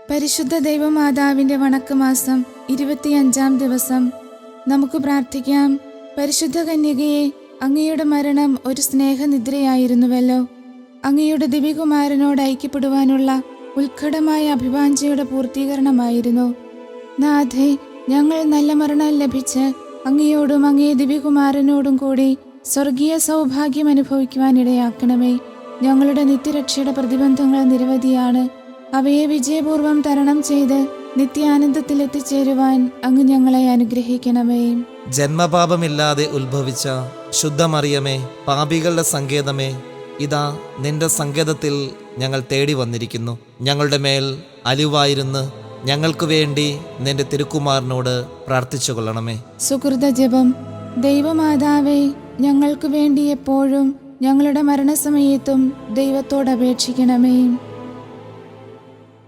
പരിശുദ്ധ ദൈവമാതാവിൻ്റെ വണക്കമാസം 25-ാം ദിവസം. നമുക്ക് പ്രാർത്ഥിക്കാം. പരിശുദ്ധ കന്യകയെ, അങ്ങയുടെ മരണം ഒരു സ്നേഹനിദ്രയായിരുന്നുവല്ലോ. അങ്ങയുടെ ദിവ്യകുമാരനോട് ഐക്യപ്പെടുവാനുള്ള ഉത്കടമായ അഭിവാഞ്ചയുടെ പൂർത്തീകരണമായിരുന്നു. നാഥേ, ഞങ്ങൾ നല്ല മരണം ലഭിച്ച് അങ്ങയോടും അങ്ങേ ദിവ്യകുമാരനോടും കൂടി സ്വർഗീയ സൗഭാഗ്യം അനുഭവിക്കുവാനിടയാക്കണമേ. ഞങ്ങളുടെ നിത്യരക്ഷയുടെ പ്രതിബന്ധങ്ങൾ നിരവധിയാണ്. അവയെ വിജയപൂർവ്വം തരണം ചെയ്ത് നിത്യാനന്ദത്തിൽ എത്തിച്ചേരുവാൻ അങ്ങ് ഞങ്ങളെ അനുഗ്രഹിക്കണമേ. ജന്മപാപമില്ലാതെ ഉത്ഭവിച്ച ശുദ്ധമറിയമേ, പാപികളുടെ സങ്കേതമേ, ഇതാ നിന്റെ സങ്കേതത്തിൽ ഞങ്ങൾ തേടി വന്നിരിക്കുന്നു. ഞങ്ങളുടെ മേൽ അലിവായിരുന്ന് ഞങ്ങൾക്ക് വേണ്ടി നിന്റെ തിരുക്കുമാരനോട് പ്രാർത്ഥിച്ചു കൊള്ളണമേ. സുകൃത ജപം. ദൈവമാതാവേ, ഞങ്ങൾക്ക് വേണ്ടി എപ്പോഴും ഞങ്ങളുടെ മരണസമയത്തും ദൈവത്തോട് അപേക്ഷിക്കണമേ.